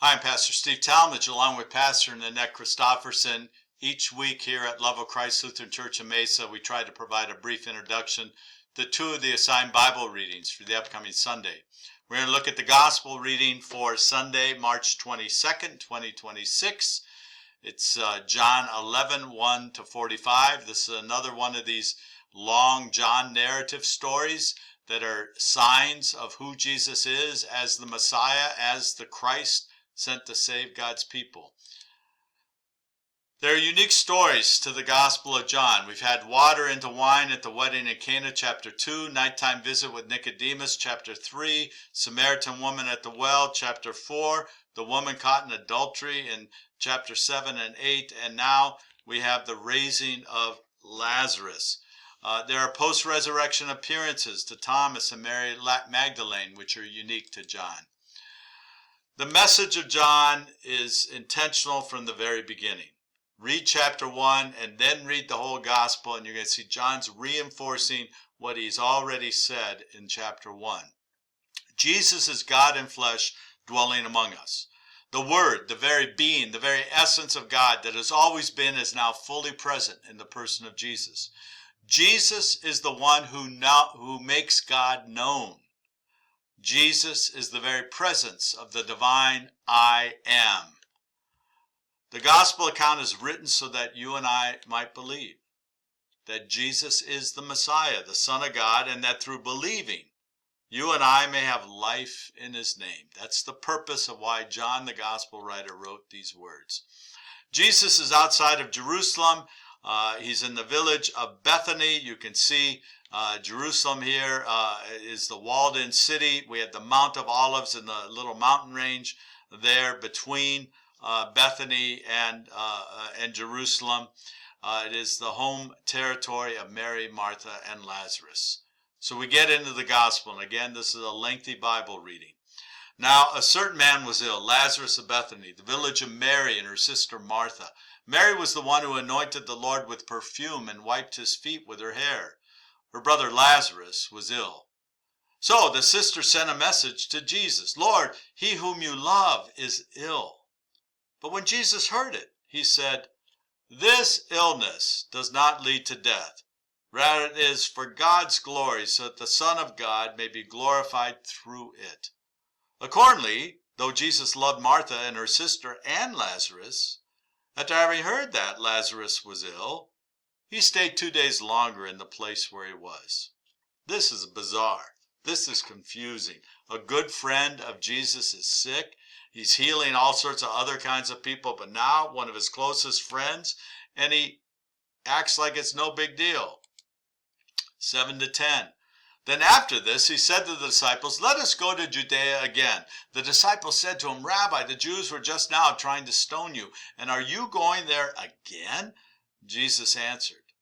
Hi, I'm Pastor Steve Talmage, along with Pastor Nanette Christofferson. Each week here at Love of Christ Lutheran Church in Mesa, we try to provide a brief introduction to two of the assigned Bible readings for the upcoming Sunday. We're going to look at the Gospel reading for Sunday, March 22nd, 2026. It's John 11, 1 to 45. This is another one of these long John narrative stories that are signs of who Jesus is as the Messiah, as the Christ sent to save God's people. There are unique stories to the Gospel of John. We've had water into wine at the wedding in Cana, chapter 2, nighttime visit with Nicodemus, chapter 3, Samaritan woman at the well, chapter 4, the woman caught in adultery in chapter 7 and 8, and now we have the raising of Lazarus. There are post-resurrection appearances to Thomas and Mary Magdalene, which are unique to John. The message of John is intentional from the very beginning. Read chapter 1 and then read the whole gospel, and you're going to see John's reinforcing what he's already said in chapter 1. Jesus is God in flesh dwelling among us. The Word, the very being, the very essence of God that has always been is now fully present in the person of Jesus. Jesus is the one who makes God known. Jesus is the very presence of the divine I am. The gospel account is written so that you and I might believe that Jesus is the Messiah, the Son of God, and that through believing, you and I may have life in his name. That's the purpose of why John, the gospel writer, wrote these words. Jesus is outside of Jerusalem. He's in the village of Bethany. You can see Jerusalem here is the walled-in city. We have the Mount of Olives in the little mountain range there between Bethany and Jerusalem. It is the home territory of Mary, Martha, and Lazarus. So we get into the gospel, and again, this is a lengthy Bible reading. Now, a certain man was ill, Lazarus of Bethany, the village of Mary and her sister Martha. Mary was the one who anointed the Lord with perfume and wiped his feet with her hair. Her brother Lazarus was ill. So the sister sent a message to Jesus, "Lord, he whom you love is ill." But when Jesus heard it, he said, "This illness does not lead to death. Rather it is for God's glory, so that the Son of God may be glorified through it." Accordingly, though Jesus loved Martha and her sister and Lazarus, after having heard that Lazarus was ill, he stayed 2 days longer in the place where he was. This is bizarre. This is confusing. A good friend of Jesus is sick. He's healing all sorts of other kinds of people, but now one of his closest friends, and he acts like it's no big deal. 7 to 10. Then after this, he said to the disciples, "Let us go to Judea again." The disciples said to him, "Rabbi, the Jews were just now trying to stone you, and are you going there again?" Jesus answered,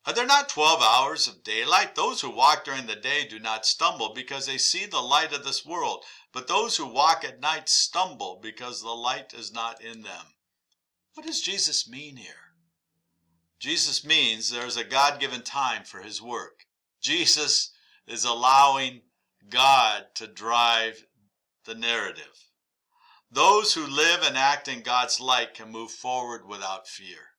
"Are there not 12 hours of daylight? Those who walk during the day do not stumble because they see the light of this world, but those who walk at night stumble because the light is not in them." What does Jesus mean here? Jesus means there is a God-given time for his work. Jesus is allowing God to drive the narrative. Those who live and act in God's light can move forward without fear.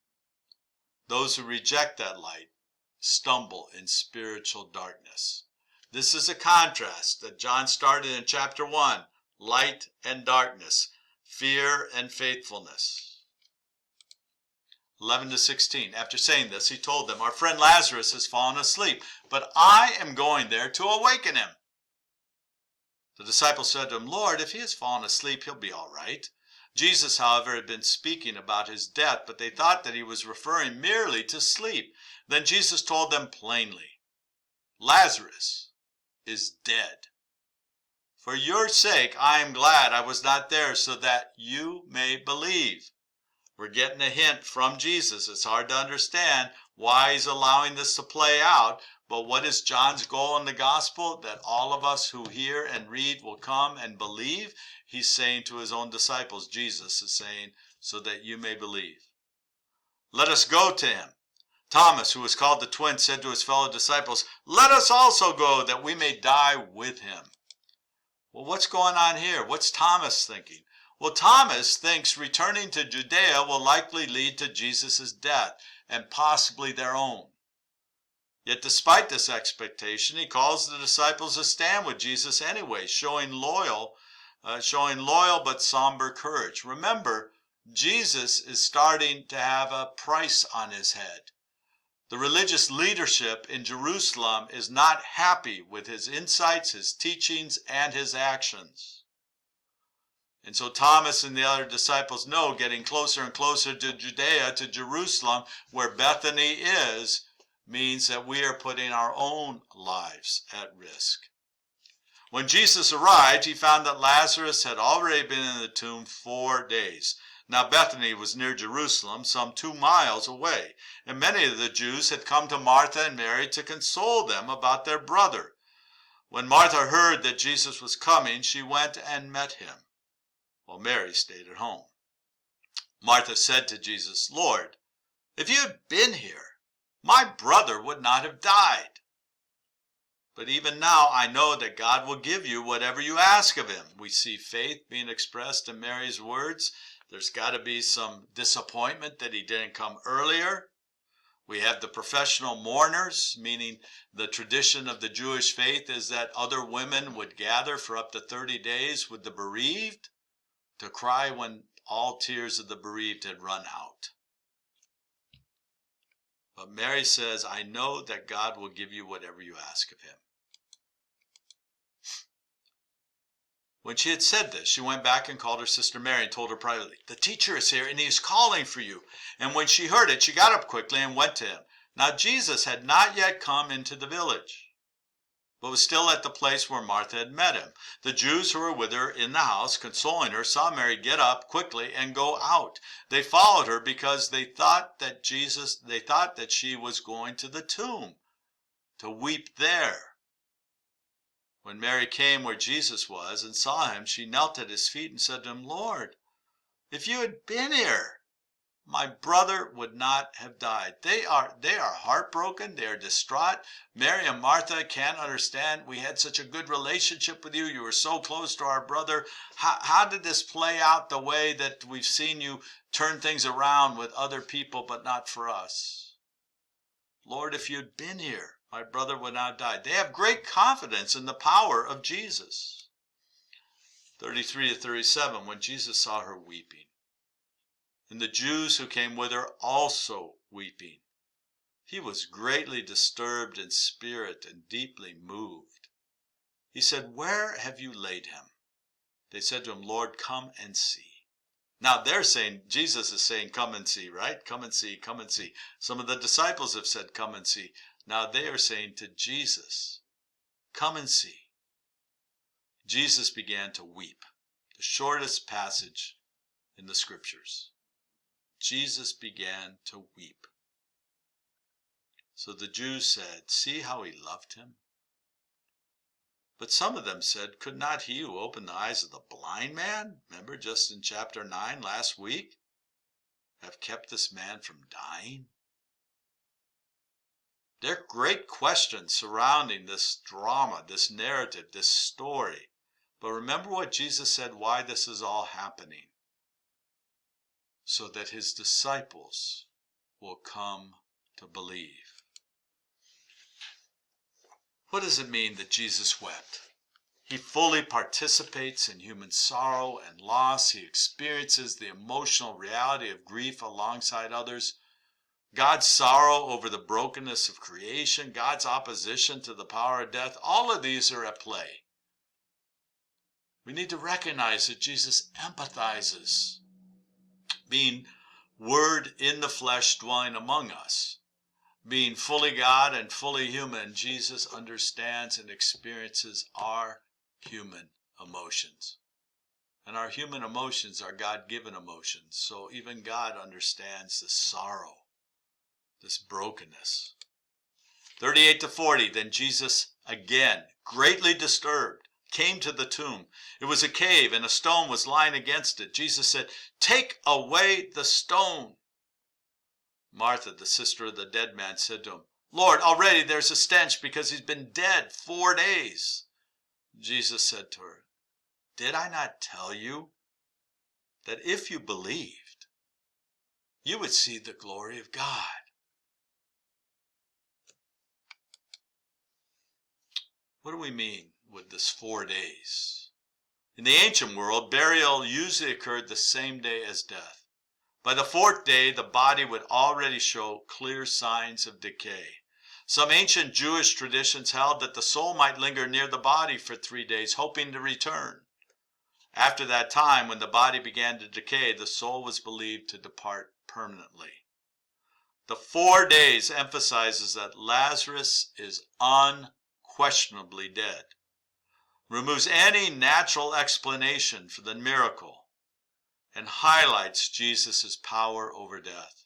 Those who reject that light stumble in spiritual darkness. This is a contrast that John started in chapter 1, light and darkness, fear and faithfulness. 11 to 16. After saying this, he told them, "Our friend Lazarus has fallen asleep, but I am going there to awaken him." The disciples said to him, "Lord, if he has fallen asleep, he'll be all right." Jesus, however, had been speaking about his death, but they thought that he was referring merely to sleep. Then Jesus told them plainly, "Lazarus is dead. For your sake, I am glad I was not there, so that you may believe." We're getting a hint from Jesus. It's hard to understand why he's allowing this to play out, but what is John's goal in the gospel? That all of us who hear and read will come and believe. He's saying to his own disciples, Jesus is saying, so that you may believe. "Let us go to him." Thomas, who was called the twin, said to his fellow disciples, "Let us also go, that we may die with him." Well, what's going on here? What's Thomas thinking? Well, Thomas thinks returning to Judea will likely lead to Jesus' death and possibly their own. Yet despite this expectation, he calls the disciples to stand with Jesus anyway, showing loyal but somber courage. Remember, Jesus is starting to have a price on his head. The religious leadership in Jerusalem is not happy with his insights, his teachings, and his actions. And so Thomas and the other disciples know getting closer and closer to Judea, to Jerusalem, where Bethany is, means that we are putting our own lives at risk. When Jesus arrived, he found that Lazarus had already been in the tomb 4 days. Now Bethany was near Jerusalem, some 2 miles away, and many of the Jews had come to Martha and Mary to console them about their brother. When Martha heard that Jesus was coming, she went and met him, while Mary stayed at home. Martha said to Jesus, "Lord, if you had been here, my brother would not have died. But even now I know that God will give you whatever you ask of him." We see faith being expressed in Mary's words. There's got to be some disappointment that he didn't come earlier. We have the professional mourners, meaning the tradition of the Jewish faith is that other women would gather for up to 30 days with the bereaved to cry when all tears of the bereaved had run out. But Mary says, "I know that God will give you whatever you ask of him." When she had said this, she went back and called her sister Mary and told her privately, "The teacher is here and he is calling for you." And when she heard it, she got up quickly and went to him. Now Jesus had not yet come into the village, but was still at the place where Martha had met him. The Jews who were with her in the house, consoling her, saw Mary get up quickly and go out. They followed her because they thought that she was going to the tomb to weep there. When Mary came where Jesus was and saw him, she knelt at his feet and said to him, "Lord, if you had been here, my brother would not have died." They are heartbroken. They are distraught. Mary and Martha can't understand. "We had such a good relationship with you. You were so close to our brother. How did this play out the way that we've seen you turn things around with other people, but not for us? Lord, if you'd been here, my brother would not have died." They have great confidence in the power of Jesus. 33 to 37, when Jesus saw her weeping, and the Jews who came with her also weeping, he was greatly disturbed in spirit and deeply moved. He said, "Where have you laid him?" They said to him, "Lord, come and see." Now they're saying, Jesus is saying, "Come and see," right? Come and see, come and see. Some of the disciples have said, "Come and see." Now they are saying to Jesus, "Come and see." Jesus began to weep. The shortest passage in the scriptures. Jesus began to weep. So the Jews said, "See how he loved him?" But some of them said, "Could not he who opened the eyes of the blind man," remember just in chapter 9 last week, "have kept this man from dying?" There are great questions surrounding this drama, this narrative, this story. But remember what Jesus said, why this is all happening. So that his disciples will come to believe. What does it mean that Jesus wept? He fully participates in human sorrow and loss. He experiences the emotional reality of grief alongside others. God's sorrow over the brokenness of creation, God's opposition to the power of death, all of these are at play. We need to recognize that Jesus empathizes, being Word in the flesh dwelling among us. Being fully God and fully human, Jesus understands and experiences our human emotions. And our human emotions are God-given emotions, so even God understands the sorrow, this brokenness. 38 to 40, then Jesus, again, greatly disturbed, came to the tomb. It was a cave, and a stone was lying against it. Jesus said, "Take away the stone." Martha, the sister of the dead man, said to him, "Lord, already there's a stench because he's been dead 4 days." Jesus said to her, "Did I not tell you that if you believed, you would see the glory of God. What do we mean with this 4 days? In the ancient world, burial usually occurred the same day as death. By the 4th day, the body would already show clear signs of decay. Some ancient Jewish traditions held that the soul might linger near the body for 3 days, hoping to return. After that time, when the body began to decay, the soul was believed to depart permanently. The 4 days emphasizes that Lazarus is unquestionably dead, removes any natural explanation for the miracle, and highlights Jesus' power over death.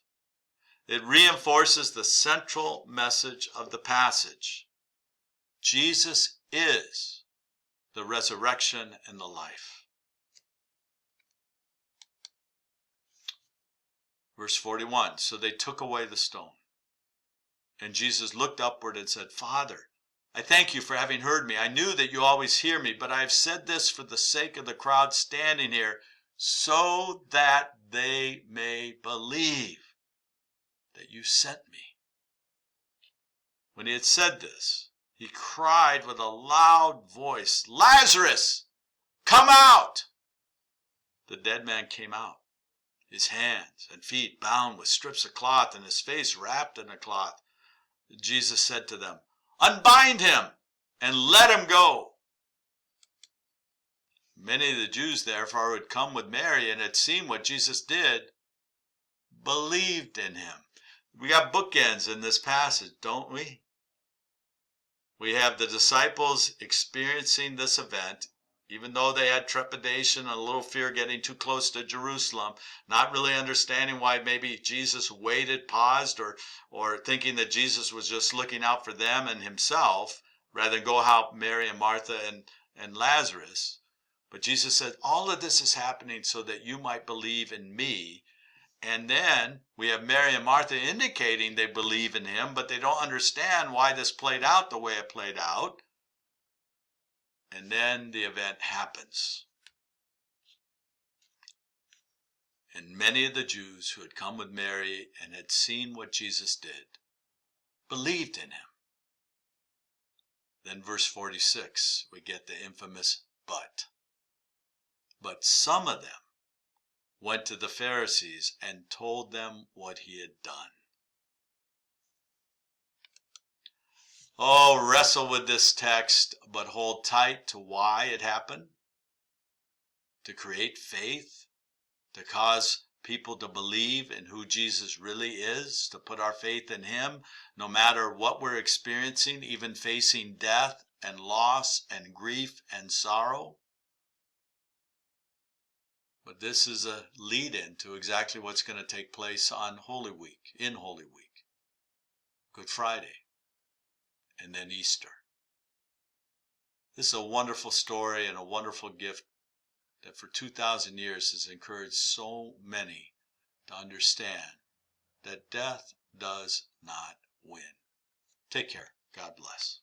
It reinforces the central message of the passage. Jesus is the resurrection and the life. Verse 41, so they took away the stone. And Jesus looked upward and said, Father, I thank you for having heard me. I knew that you always hear me, but I have said this for the sake of the crowd standing here, so that they may believe that you sent me. When he had said this, he cried with a loud voice, Lazarus, come out! The dead man came out, his hands and feet bound with strips of cloth and his face wrapped in a cloth. Jesus said to them, unbind him and let him go. Many of the Jews, therefore, who had come with Mary and had seen what Jesus did, believed in him. We got bookends in this passage, don't we? We have the disciples experiencing this event, even though they had trepidation and a little fear getting too close to Jerusalem, not really understanding why maybe Jesus waited, paused, or thinking that Jesus was just looking out for them and himself, rather than go help Mary and Martha and Lazarus. But Jesus said, all of this is happening so that you might believe in me. And then we have Mary and Martha indicating they believe in him, but they don't understand why this played out the way it played out. And then the event happens. And many of the Jews who had come with Mary and had seen what Jesus did believed in him. Then verse 46, we get the infamous but. But some of them went to the Pharisees and told them what he had done. Oh, wrestle with this text, but hold tight to why it happened. To create faith, to cause people to believe in who Jesus really is, to put our faith in him, no matter what we're experiencing, even facing death and loss and grief and sorrow. But this is a lead-in to exactly what's going to take place on Holy Week, in Holy Week, Good Friday, and then Easter. This is a wonderful story and a wonderful gift that for 2,000 years has encouraged so many to understand that death does not win. Take care. God bless.